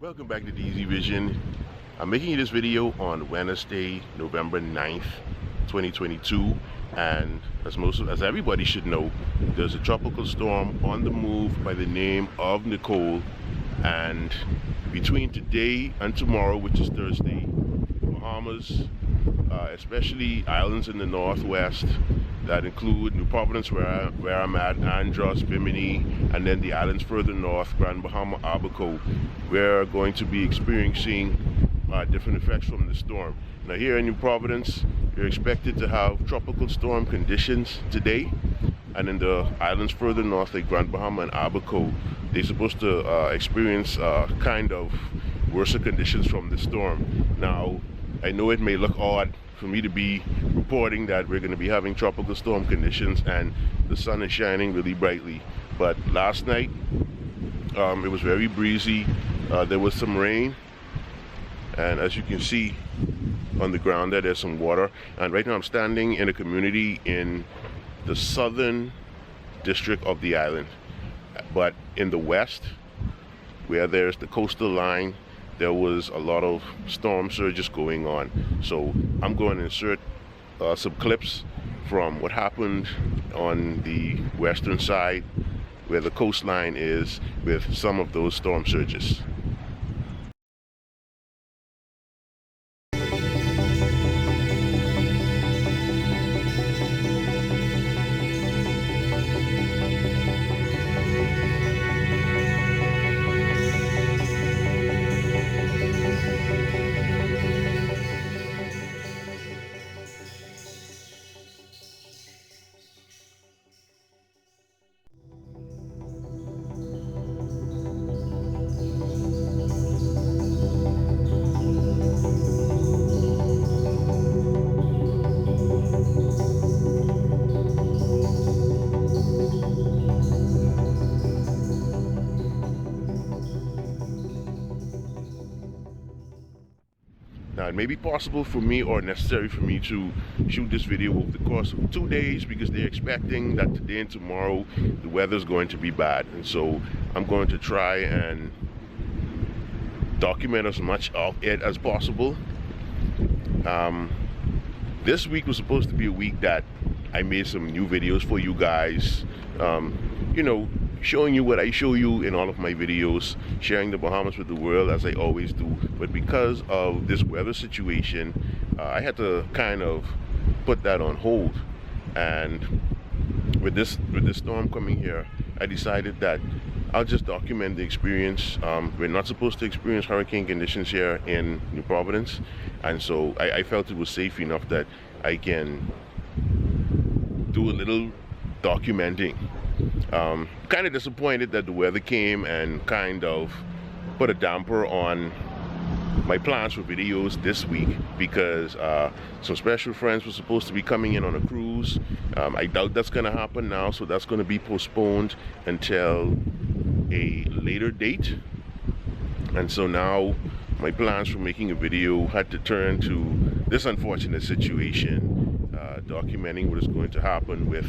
Welcome back to DeezyVision. I'm making this video on Wednesday, November 9th, 2022, and as everybody should know, there's a tropical storm on the move by the name of Nicole, and between today and tomorrow, which is Thursday, Bahamas, especially islands in the northwest that include New Providence, where I'm at, Andros, Bimini, and then the islands further north, Grand Bahama, Abaco, we're going to be experiencing different effects from the storm. Now here in New Providence, you're expected to have tropical storm conditions today, and in the islands further north like Grand Bahama and Abaco, they're supposed to experience kind of worse conditions from the storm. Now, I know it may look odd for me to be reporting that we're going to be having tropical storm conditions and the sun is shining really brightly, but last night it was very breezy. There was some rain, and as you can see on the ground there's some water, and right now I'm standing in a community in the southern district of the island, but in the west, where there's the coastal line, there was a lot of storm surges going on. So I'm going to insert some clips from what happened on the western side where the coastline is with some of those storm surges. Now, it may be possible for me or necessary for me to shoot this video over the course of 2 days because they're expecting that today and tomorrow the weather's going to be bad, and so I'm going to try and document as much of it as possible. This week was supposed to be a week that I made some new videos for you guys, you know, showing you what I show you in all of my videos, sharing the Bahamas with the world as I always do. But because of this weather situation, I had to kind of put that on hold, and with this storm coming here, I decided that I'll just document the experience. We're not supposed to experience hurricane conditions here in New Providence, and so I felt it was safe enough that I can do a little documenting. Kind of disappointed that the weather came and kind of put a damper on my plans for videos this week, because some special friends were supposed to be coming in on a cruise. I doubt that's going to happen now, so that's going to be postponed until a later date, and so now my plans for making a video had to turn to this unfortunate situation, documenting what is going to happen with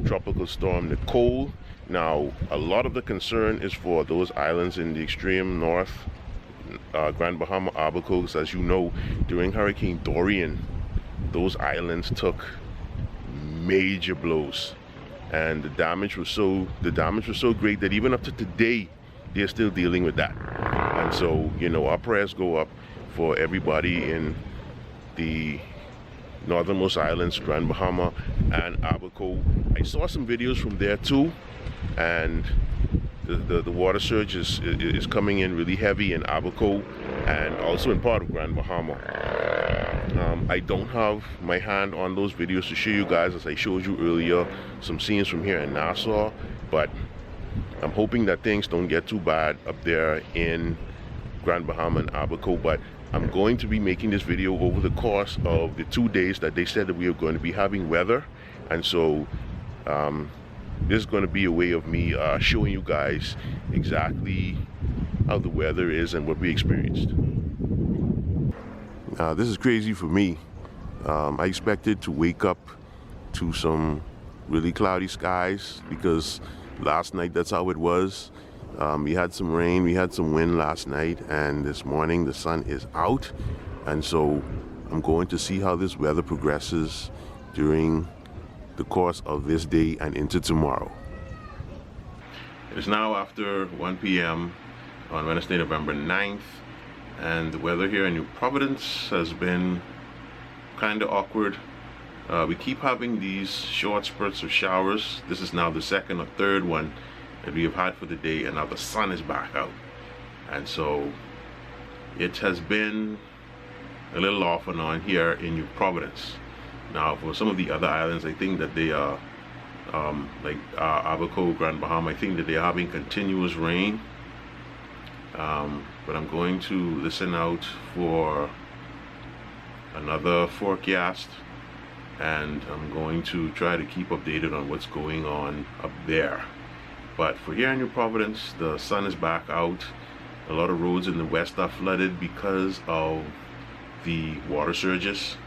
Tropical Storm Nicole. Now, a lot of the concern is for those islands in the extreme north, Grand Bahama, Abaco. As you know, during Hurricane Dorian, those islands took major blows, and the damage was so great that even up to today they're still dealing with that. And so, you know, our prayers go up for everybody in the northernmost islands, Grand Bahama and Abaco. I saw some videos from there too, and the water surge is coming in really heavy in Abaco and also in part of Grand Bahama. I don't have my hand on those videos to show you guys, as I showed you earlier, some scenes from here in Nassau, but I'm hoping that things don't get too bad up there in Grand Bahama and Abaco. But I'm going to be making this video over the course of the 2 days that they said that we are going to be having weather, and so this is going to be a way of me showing you guys exactly how the weather is and what we experienced. This is crazy for me. I expected to wake up to some really cloudy skies because last night that's how it was. We had some rain, we had some wind last night, and this morning the sun is out. And so I'm going to see how this weather progresses during the course of this day and into tomorrow. It is now after 1 p.m. on Wednesday, November 9th, and the weather here in New Providence has been kind of awkward. We keep having these short spurts of showers. This is now the second or third one that we have had for the day, and now the sun is back out. And so it has been a little off and on here in New Providence. Now for some of the other islands, I think that they are like Abaco, Grand Bahama, I think that they are having continuous rain. But I'm going to listen out for another forecast, and I'm going to try to keep updated on what's going on up there. But for here in New Providence, the sun is back out. A lot of roads in the west are flooded because of the water surges.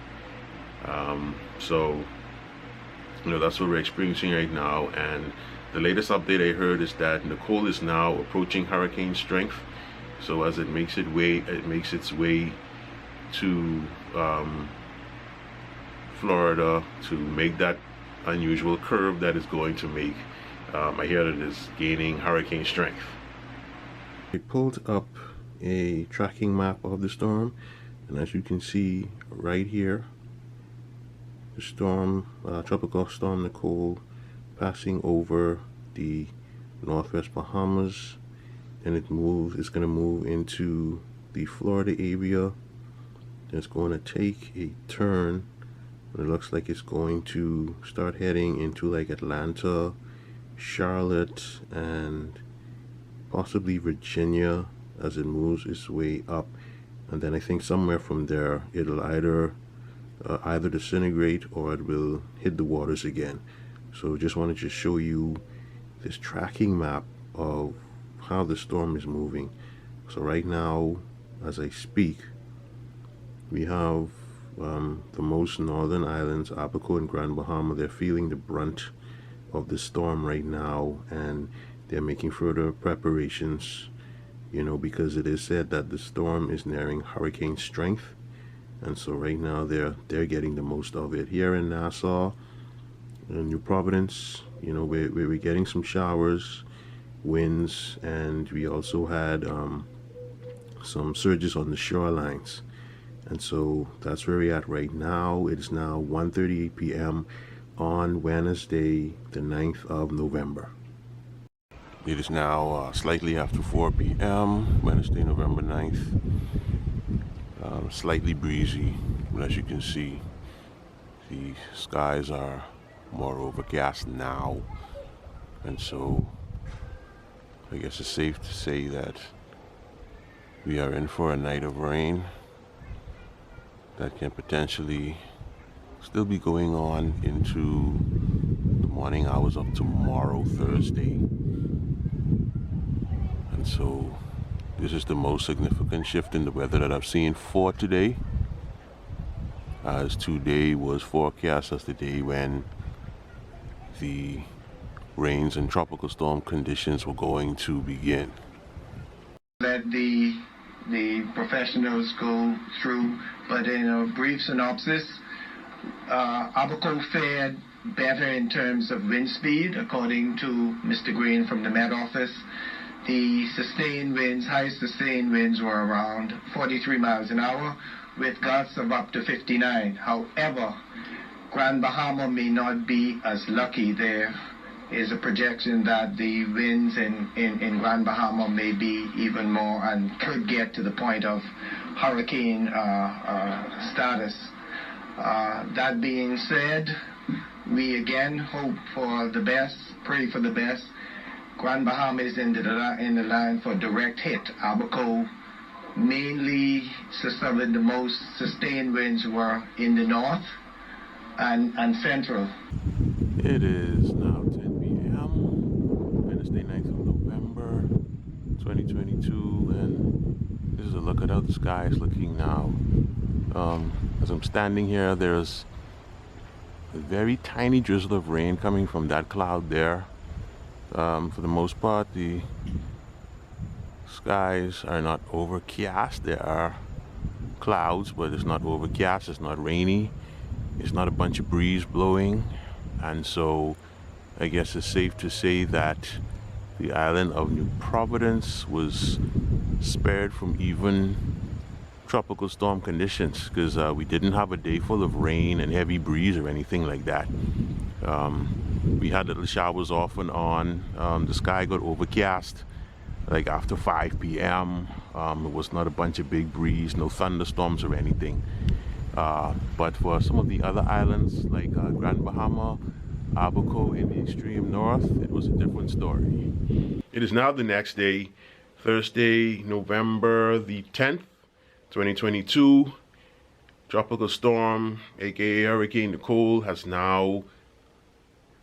So you know, that's what we're experiencing right now. And the latest update I heard is that Nicole is now approaching hurricane strength. So as it makes its way to Florida to make that unusual curve that is going to make, I hear that it is gaining hurricane strength. I pulled up a tracking map of the storm, and as you can see right here, the storm, tropical storm Nicole, passing over the northwest Bahamas, and it's going to move into the Florida area. It's going to take a turn, and it looks like it's going to start heading into like Atlanta, Charlotte, and possibly Virginia as it moves its way up. And then I think somewhere from there it'll either disintegrate or it will hit the waters again. So just wanted to show you this tracking map of how the storm is moving. So right now, as I speak, we have the most northern islands, Abaco and Grand Bahama. They're feeling the brunt of the storm right now, and they're making further preparations, you know, because it is said that the storm is nearing hurricane strength. And so right now they're getting the most of it. Here in Nassau, in New Providence, you know, we're getting some showers, winds, and we also had some surges on the shorelines. And so that's where we're at right now. It is now 1:38 p.m. on Wednesday, the 9th of November. It is now slightly after 4 p.m. Wednesday, November 9th. Slightly breezy, but as you can see, the skies are more overcast now, and so I guess it's safe to say that we are in for a night of rain that can potentially still be going on into the morning hours of tomorrow, Thursday. And so this is the most significant shift in the weather that I've seen for today, as today was forecast as the day when the rains and tropical storm conditions were going to begin. Let the professionals go through, but in a brief synopsis, Abaco fared better in terms of wind speed, according to Mr. Green from the Met Office. The sustained winds, highest sustained winds, were around 43 miles an hour, with gusts of up to 59. However, Grand Bahama may not be as lucky. There is a projection that the winds in Grand Bahama may be even more and could get to the point of hurricane status. That being said, we again hope for the best, pray for the best. Grand Bahama is in the line for direct hit. Abaco, mainly some of the most sustained winds were in the north and central. It is now 10 p.m. Wednesday, 9th of November 2022, and this is a look at how the sky is looking now. As I'm standing here, there's a very tiny drizzle of rain coming from that cloud there. For the most part, the Skies are not overcast. There are clouds, but it's not overcast. It's not rainy. It's not a bunch of breeze blowing. And so I guess it's safe to say that the island of New Providence was spared from even tropical storm conditions, because we didn't have a day full of rain and heavy breeze or anything like that. We had little showers off and on. The sky got overcast like after 5 p.m. It was not a bunch of big breeze, no thunderstorms or anything. But for some of the other islands like Grand Bahama, Abaco in the extreme north, it was a different story. It is now the next day, Thursday, November the 10th, 2022. Tropical storm, aka Hurricane Nicole, has now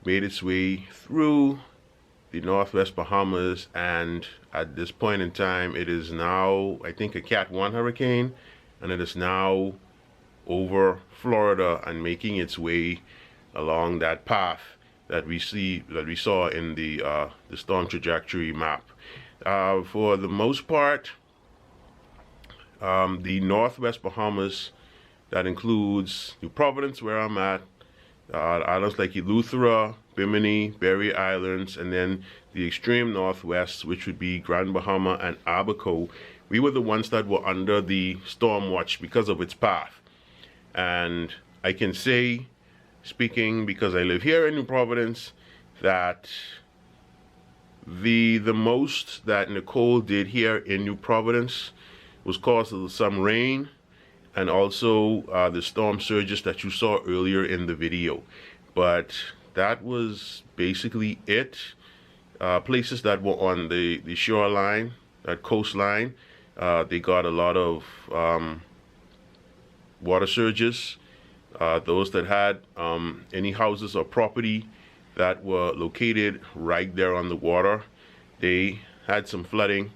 made its way through the northwest Bahamas, and at this point in time it is now, I think, a Cat 1 hurricane, and it is now over Florida and making its way along that path that we saw in the storm trajectory map. For the most part, the northwest Bahamas, that includes New Providence, where I'm at, islands like Eleuthera, Bimini, Berry Islands, and then the extreme northwest, which would be Grand Bahama and Abaco. We were the ones that were under the storm watch because of its path. And I can say, speaking because I live here in New Providence, that the most that Nicole did here in New Providence was caused of some rain, and also the storm surges that you saw earlier in the video. But that was basically it. Places that were on the shoreline, that coastline, they got a lot of water surges. Those that had any houses or property that were located right there on the water, they had some flooding.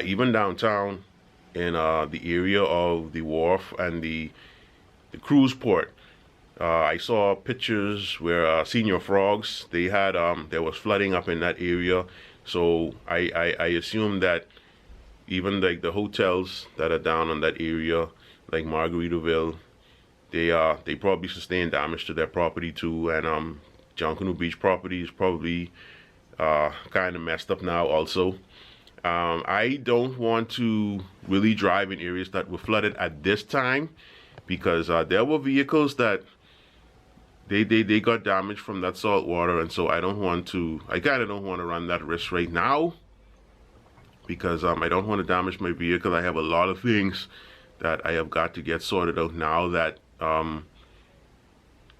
Even downtown in the area of the wharf and the cruise port, I saw pictures where Senior Frogs, they had there was flooding up in that area. So I assume that even like the hotels that are down on that area, like Margaritaville, they probably sustained damage to their property too. And Junkanoo Beach property is probably kind of messed up now also. I don't want to really drive in areas that were flooded at this time, because there were vehicles that they got damaged from that salt water, and so I kind of don't want to run that risk right now, because I don't want to damage my vehicle. I have a lot of things that I have got to get sorted out now that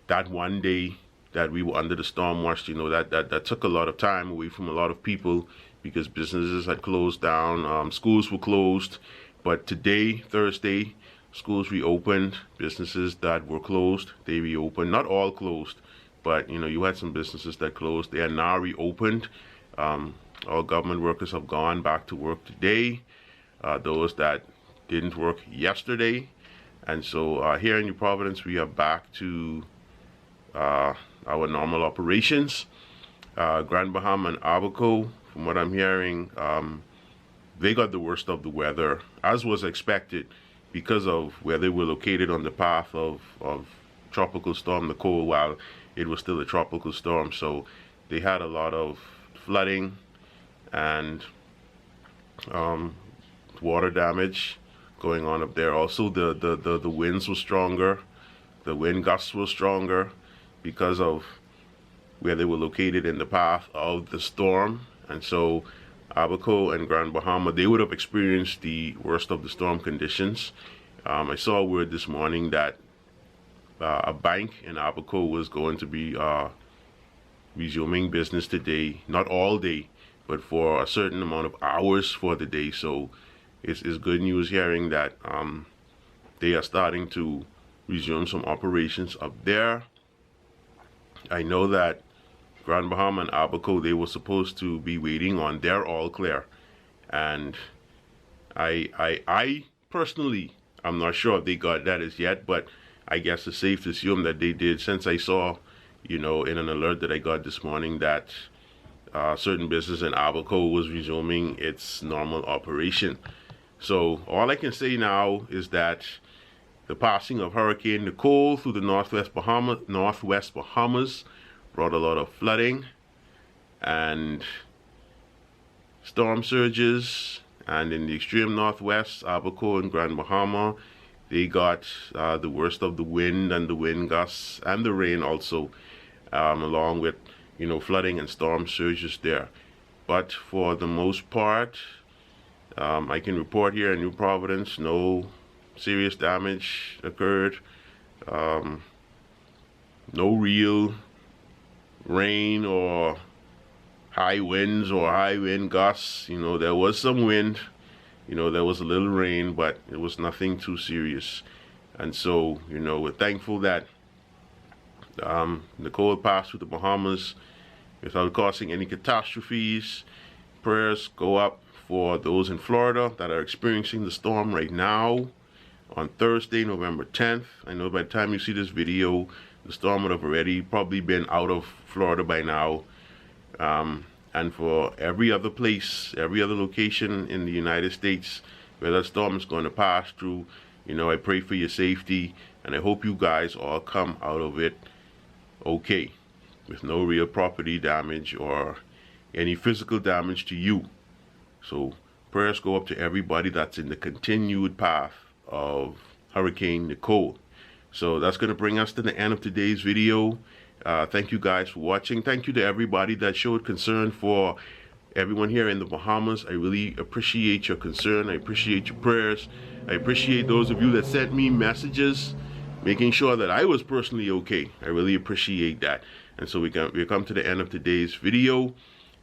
that one day that we were under the storm watch, you know, that took a lot of time away from a lot of people, because businesses had closed down, schools were closed. But today, Thursday, schools reopened. Businesses that were closed, they reopened. Not all closed, but you know, you had some businesses that closed. They are now reopened. All government workers have gone back to work today. Those that didn't work yesterday. And so here in New Providence, we are back to our normal operations. Grand Bahama and Abaco, from what I'm hearing, they got the worst of the weather, as was expected, because of where they were located on the path of Tropical Storm Nicole while it was still a tropical storm. So they had a lot of flooding and water damage going on up there. Also, the winds were stronger. The wind gusts were stronger because of where they were located in the path of the storm. And so Abaco and Grand Bahama, they would have experienced the worst of the storm conditions. I saw a word this morning that a bank in Abaco was going to be resuming business today, not all day, but for a certain amount of hours for the day. So it's good news hearing that they are starting to resume some operations up there. I know that Grand Bahama and Abaco, they were supposed to be waiting on their all clear, and I personally, I'm not sure if they got that as yet, but I guess it's safe to assume that they did, since I saw, you know, in an alert that I got this morning that certain business in Abaco was resuming its normal operation. So all I can say now is that the passing of Hurricane Nicole through the northwest Bahamas brought a lot of flooding and storm surges, and in the extreme northwest, Abaco and Grand Bahama, they got the worst of the wind and the wind gusts and the rain also, along with flooding and storm surges there. But for the most part, I can report here in New Providence, no serious damage occurred. No real rain or high winds or high wind gusts. There was some wind, there was a little rain, but it was nothing too serious. And so, we're thankful that Nicole passed through the Bahamas without causing any catastrophes. Prayers go up for those in Florida that are experiencing the storm right now on Thursday, November 10th. I know by the time you see this video, the storm would have already probably been out of Florida by now. And for every other place, every other location in the United States where that storm is going to pass through, I pray for your safety, and I hope you guys all come out of it okay, with no real property damage or any physical damage to you. So prayers go up to everybody that's in the continued path of Hurricane Nicole. So that's going to bring us to the end of today's video. Thank you guys for watching. Thank you to everybody that showed concern for everyone here in the Bahamas. I really appreciate your concern. I appreciate your prayers. I appreciate those of you that sent me messages making sure that I was personally okay. I really appreciate that. And so we come to the end of today's video,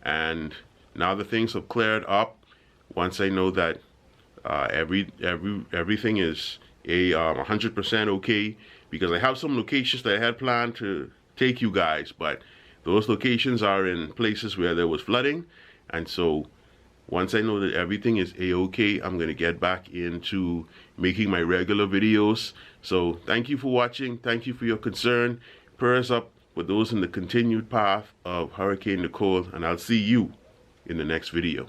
and now that things have cleared up, once I know that everything is 100% okay, because I have some locations that I had planned to take you guys, but those locations are in places where there was flooding. And so once I know that everything is a-okay, I'm gonna get back into making my regular videos. So thank you for watching. Thank you for your concern. Prayers up with those in the continued path of Hurricane Nicole, and I'll see you in the next video.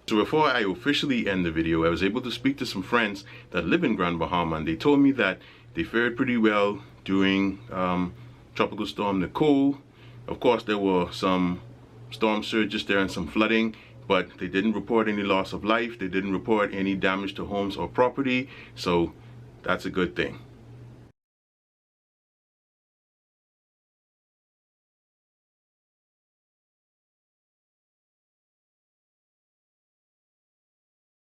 So before I officially end the video, I was able to speak to some friends that live in Grand Bahama, and they told me that they fared pretty well during Tropical Storm Nicole. Of course, there were some storm surges there and some flooding, but they didn't report any loss of life. They didn't report any damage to homes or property, so that's a good thing.